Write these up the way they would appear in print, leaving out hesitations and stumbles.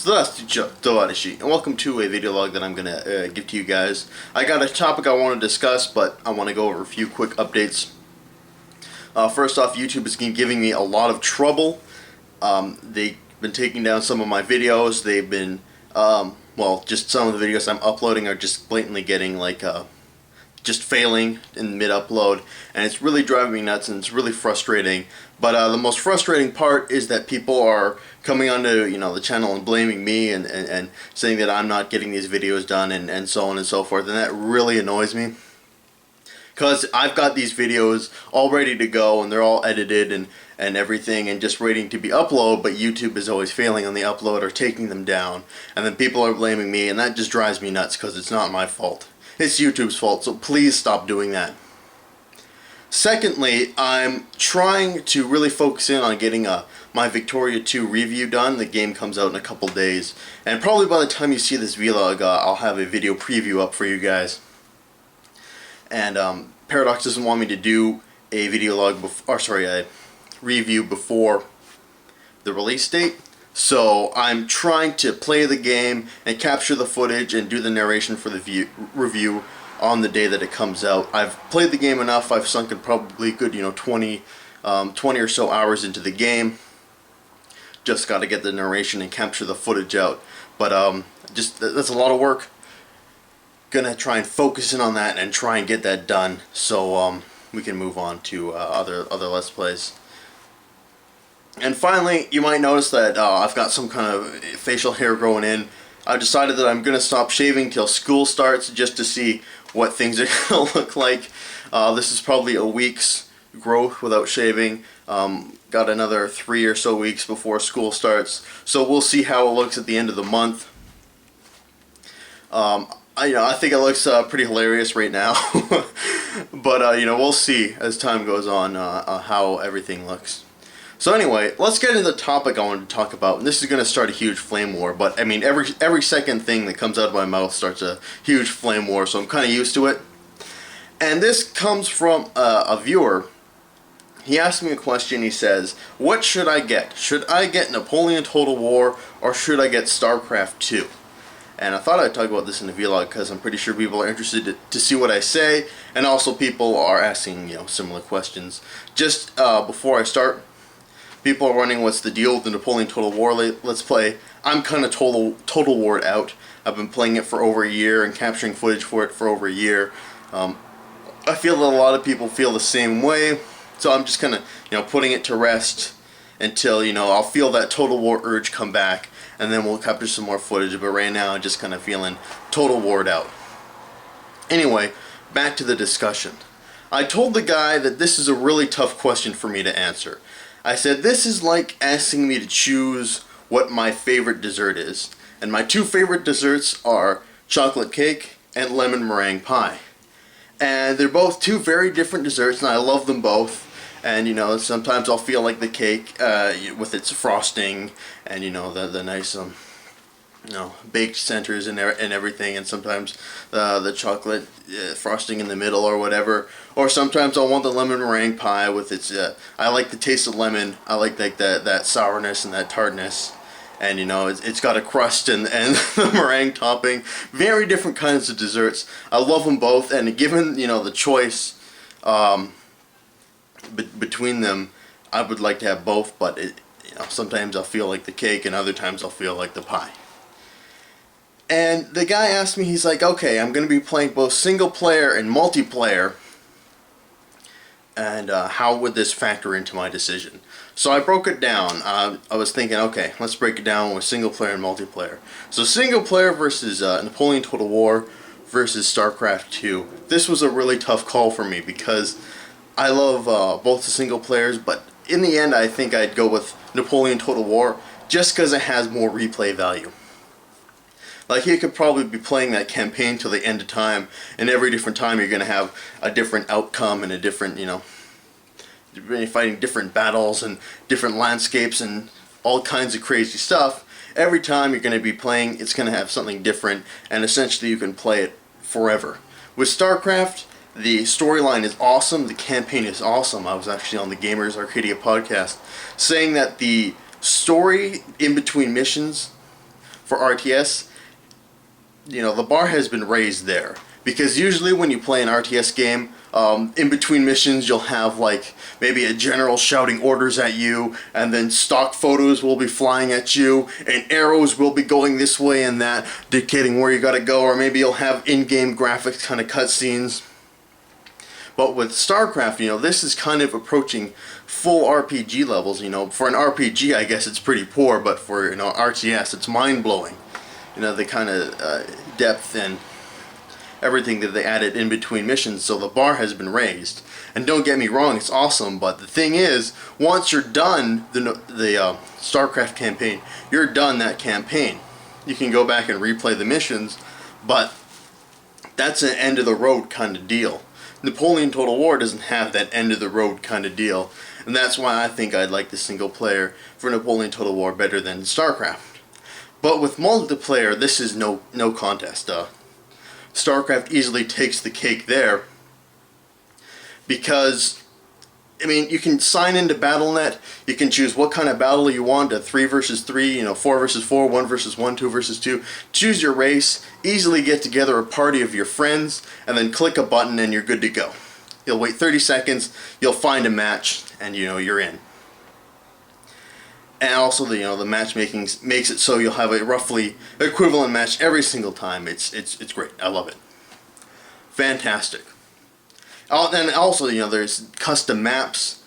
Tovarishі, and welcome to a video log that I'm going to give to you guys. I got a topic I want to discuss, but I want to go over a few quick updates. First off, YouTube is giving me a lot of trouble. They've been taking down some of my videos. They've been, just some of the videos I'm uploading are just blatantly getting just failing in mid-upload, and it's really driving me nuts, and it's really frustrating. But the most frustrating part is that people are coming onto the channel and blaming me and saying that I'm not getting these videos done and so on and so forth, and that really annoys me, because I've got these videos all ready to go and they're all edited and everything and just waiting to be uploaded, but YouTube is always failing on the upload or taking them down, and then people are blaming me, and that just drives me nuts because it's not my fault. It's YouTube's fault, so please stop doing that. Secondly, I'm trying to really focus in on getting my Vikki II review done. The game comes out in a couple days, and probably by the time you see this vlog, I'll have a video preview up for you guys. And Paradox doesn't want me to do a a review before the release date. So I'm trying to play the game and capture the footage and do the narration for the review on the day that it comes out. I've played the game enough. I've sunk in probably good 20 or so hours into the game. Just got to get the narration and capture the footage out. But that's a lot of work. Gonna try and focus in on that and try and get that done so we can move on to other Let's Plays. And finally, you might notice that I've got some kind of facial hair growing in. I've decided that I'm going to stop shaving till school starts just to see what things are going to look like. This is probably a week's growth without shaving. Got another 3 or so weeks before school starts. So we'll see how it looks at the end of the month. I think it looks pretty hilarious right now. But, we'll see as time goes on how everything looks. So anyway, let's get into the topic I wanted to talk about. And this is going to start a huge flame war, but I mean every second thing that comes out of my mouth starts a huge flame war, so I'm kind of used to it. And this comes from a viewer. He asked me a question. He says, what should I get? Should I get Napoleon Total War or should I get Starcraft II? And I thought I'd talk about this in the vlog because I'm pretty sure people are interested to see what I say, and also people are asking similar questions. Just before I start, people are wondering what's the deal with the Napoleon Total War Let's Play. I'm kind of total warred out. I've been playing it for over a year and capturing footage for it for over a year. I feel that a lot of people feel the same way, so I'm just kind of putting it to rest until I'll feel that Total War urge come back, and then we'll capture some more footage. But right now I'm just kind of feeling total warred out. Anyway, back to the discussion. I told the guy that this is a really tough question for me to answer. I said, this is like asking me to choose what my favorite dessert is. And my two favorite desserts are chocolate cake and lemon meringue pie. And they're both two very different desserts, and I love them both. And sometimes I'll feel like the cake with its frosting and the nice baked centers and everything, and sometimes the chocolate frosting in the middle or whatever. Or sometimes I'll want the lemon meringue pie with its I like the taste of lemon. I like that sourness and that tartness, and it's got a crust and the meringue topping. Very different kinds of desserts. I love them both, and given the choice between them, I would like to have both, but sometimes I'll feel like the cake and other times I'll feel like the pie. And the guy asked me, he's like, okay, I'm going to be playing both single player and multiplayer, and how would this factor into my decision? So I broke it down. I was thinking, okay, let's break it down with single player and multiplayer. So single player versus Napoleon Total War versus Starcraft II. This was a really tough call for me because I love both the single players, but in the end I think I'd go with Napoleon Total War just because it has more replay value. Like, you could probably be playing that campaign till the end of time, and every different time you're going to have a different outcome and a different, you're fighting different battles and different landscapes and all kinds of crazy stuff. Every time you're going to be playing, it's going to have something different, and essentially you can play it forever. With StarCraft, the storyline is awesome, the campaign is awesome. I was actually on the Gamers Arcadia podcast saying that the story in between missions for RTS, the bar has been raised there. Because usually when you play an RTS game, in between missions you'll have like maybe a general shouting orders at you, and then stock photos will be flying at you, and arrows will be going this way and that, dictating where you gotta go, or maybe you'll have in-game graphics kind of cutscenes. But with Starcraft, this is kind of approaching full RPG levels. For an RPG, I guess it's pretty poor, but for RTS, it's mind-blowing. The kind of depth and everything that they added in between missions, so the bar has been raised. And don't get me wrong, it's awesome, but the thing is, once you're done the StarCraft campaign, you're done that campaign. You can go back and replay the missions, but that's an end-of-the-road kind of deal. Napoleon Total War doesn't have that end-of-the-road kind of deal, and that's why I think I'd like the single player for Napoleon Total War better than StarCraft. But with multiplayer, this is no contest. StarCraft easily takes the cake there, because you can sign into BattleNet, you can choose what kind of battle you want, a 3 versus 3, 4 versus 4, 1 versus 1, 2 versus 2, choose your race, easily get together a party of your friends, and then click a button and you're good to go. You'll wait 30 seconds, you'll find a match, and you're in. And also the matchmaking makes it so you'll have a roughly equivalent match every single time. It's great. I love it. Fantastic. And also there's custom maps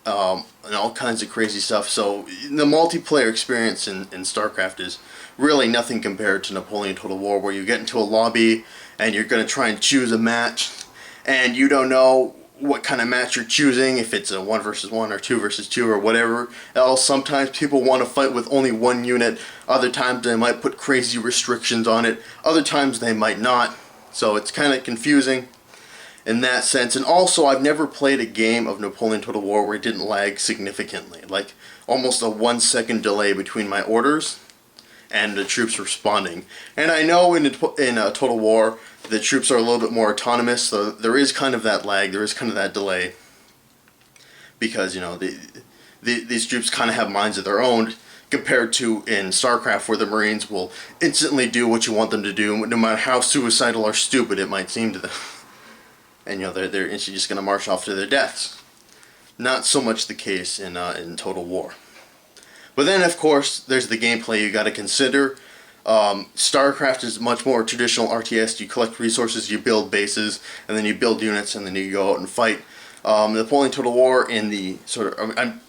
and all kinds of crazy stuff. So the multiplayer experience in StarCraft is really nothing compared to Napoleon Total War, where you get into a lobby and you're going to try and choose a match, and you don't know what kind of match you're choosing, if it's a 1 versus 1 or 2 versus 2 or whatever else. Sometimes people want to fight with only one unit, other times they might put crazy restrictions on it, other times they might not, so it's kind of confusing in that sense. And also, I've never played a game of Napoleon Total War where it didn't lag significantly, like almost a 1-second delay between my orders and the troops responding. And I know in Total War, the troops are a little bit more autonomous, so there is kind of that lag, there is kind of that delay, because these troops kind of have minds of their own, compared to in StarCraft, where the Marines will instantly do what you want them to do, no matter how suicidal or stupid it might seem to them. And they're instantly just going to march off to their deaths. Not so much the case in Total War. But then, of course, there's the gameplay you got to consider. StarCraft is much more traditional RTS. You collect resources, you build bases, and then you build units, and then you go out and fight. Napoleon Total War, in the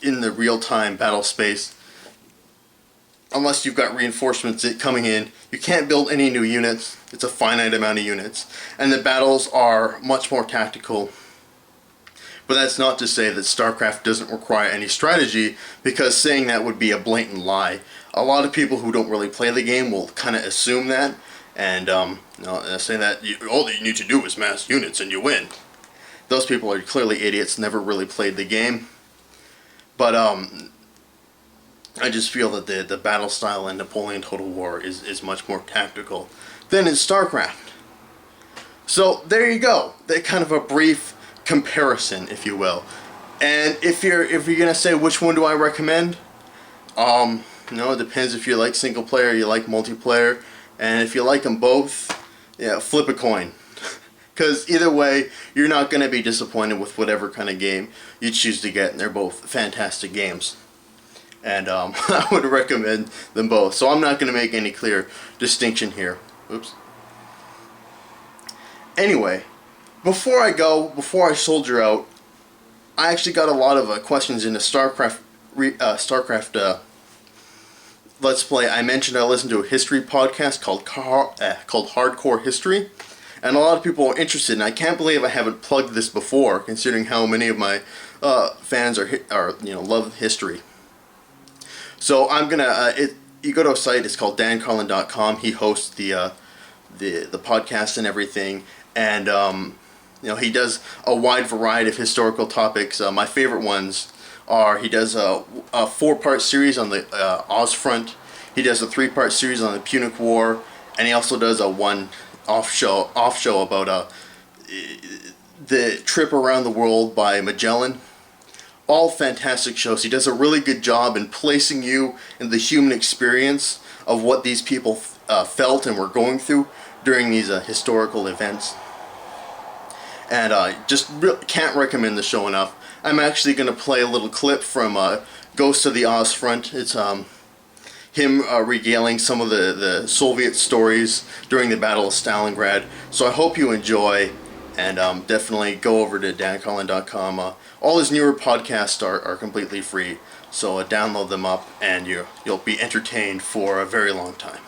in the real-time battle space, unless you've got reinforcements coming in, you can't build any new units. It's a finite amount of units, and the battles are much more tactical. But that's not to say that StarCraft doesn't require any strategy, because saying that would be a blatant lie. A lot of people who don't really play the game will kind of assume that, and say that all that you need to do is mass units and you win. Those people are clearly idiots, never really played the game. But I just feel that the battle style in Napoleon Total War is much more tactical than in StarCraft. So there you go. That kind of a brief comparison, if you will. And if you're gonna say which one do I recommend, it depends if you like single player, you like multiplayer, and if you like them both, flip a coin. Because either way, you're not gonna be disappointed with whatever kind of game you choose to get, and they're both fantastic games. And I would recommend them both. So I'm not gonna make any clear distinction here. Oops. Anyway, before I soldier out, I actually got a lot of questions in the StarCraft Let's Play. I mentioned I listened to a history podcast called Hardcore History, and a lot of people are interested, and I can't believe I haven't plugged this before, considering how many of my fans love history. So I'm gonna you go to a site. It's called dancarlin.com. He hosts the podcast and everything, and he does a wide variety of historical topics. My favorite ones are, he does a 4-part series on the Oz front. He does a 3-part series on the Punic War, and he also does a one off show about the trip around the world by Magellan. All fantastic shows. He does a really good job in placing you in the human experience of what these people felt and were going through during these historical events. And can't recommend the show enough. I'm actually going to play a little clip from Ghost of the Ostfront. It's him regaling some of the Soviet stories during the Battle of Stalingrad. So I hope you enjoy, and definitely go over to dancarlin.com. All his newer podcasts are completely free, so download them up, and you'll be entertained for a very long time.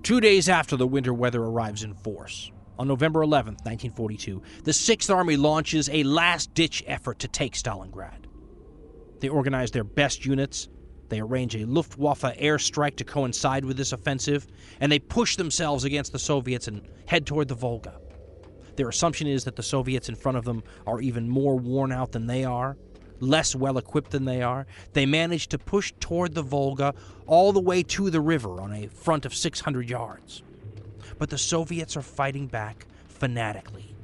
2 days after the winter weather arrives in force, on November 11th, 1942, the 6th Army launches a last-ditch effort to take Stalingrad. They organize their best units, they arrange a Luftwaffe airstrike to coincide with this offensive, and they push themselves against the Soviets and head toward the Volga. Their assumption is that the Soviets in front of them are even more worn out than they are, less well-equipped than they are. They manage to push toward the Volga all the way to the river on a front of 600 yards. But the Soviets are fighting back fanatically.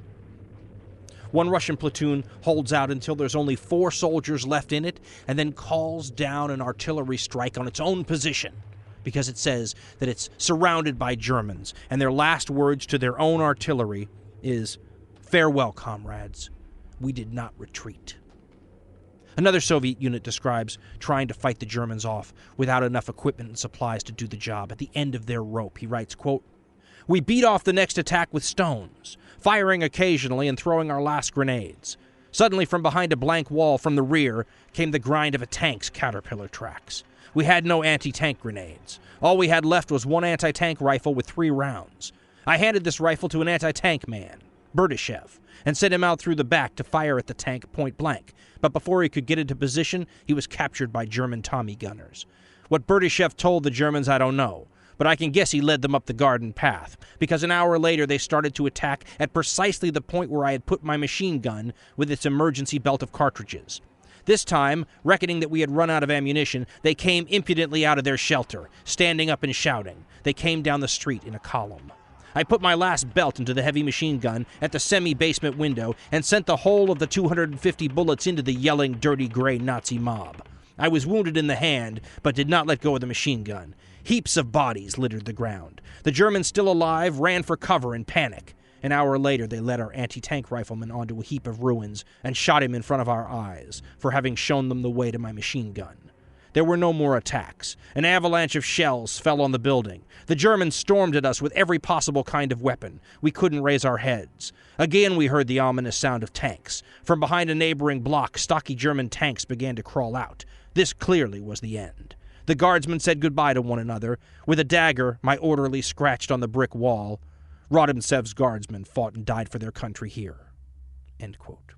One Russian platoon holds out until there's only 4 soldiers left in it, and then calls down an artillery strike on its own position, because it says that it's surrounded by Germans, and their last words to their own artillery is, "Farewell, comrades. We did not retreat." Another Soviet unit describes trying to fight the Germans off without enough equipment and supplies to do the job. At the end of their rope, he writes, quote, "We beat off the next attack with stones, firing occasionally and throwing our last grenades. Suddenly, from behind a blank wall from the rear, came the grind of a tank's caterpillar tracks. We had no anti-tank grenades. All we had left was one anti-tank rifle with 3 rounds. I handed this rifle to an anti-tank man, Berdyshev, and sent him out through the back to fire at the tank point blank. But before he could get into position, he was captured by German Tommy gunners. What Berdyshev told the Germans, I don't know, but I can guess he led them up the garden path, because an hour later they started to attack at precisely the point where I had put my machine gun with its emergency belt of cartridges. This time, reckoning that we had run out of ammunition, they came impudently out of their shelter, standing up and shouting. They came down the street in a column. I put my last belt into the heavy machine gun at the semi-basement window and sent the whole of the 250 bullets into the yelling, dirty gray Nazi mob. I was wounded in the hand, but did not let go of the machine gun. Heaps of bodies littered the ground. The Germans, still alive, ran for cover in panic. An hour later, they led our anti-tank rifleman onto a heap of ruins and shot him in front of our eyes for having shown them the way to my machine gun. There were no more attacks. An avalanche of shells fell on the building. The Germans stormed at us with every possible kind of weapon. We couldn't raise our heads. Again we heard the ominous sound of tanks. From behind a neighboring block, stocky German tanks began to crawl out. This clearly was the end. The guardsmen said goodbye to one another. With a dagger, my orderly scratched on the brick wall. Rodimtsev's guardsmen fought and died for their country here. End quote.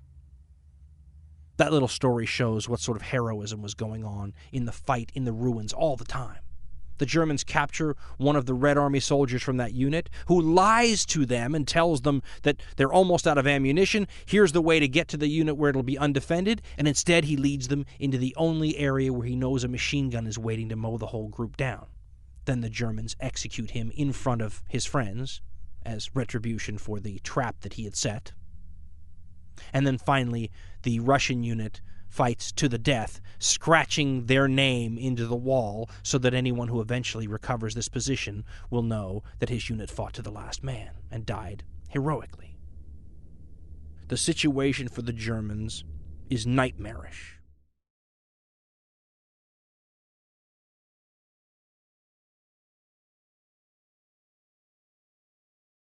That little story shows what sort of heroism was going on in the fight in the ruins all the time. The Germans capture one of the Red Army soldiers from that unit who lies to them and tells them that they're almost out of ammunition. Here's the way to get to the unit where it'll be undefended, and instead he leads them into the only area where he knows a machine gun is waiting to mow the whole group down. Then the Germans execute him in front of his friends as retribution for the trap that he had set. And then finally, the Russian unit fights to the death, scratching their name into the wall so that anyone who eventually recovers this position will know that his unit fought to the last man and died heroically. The situation for the Germans is nightmarish.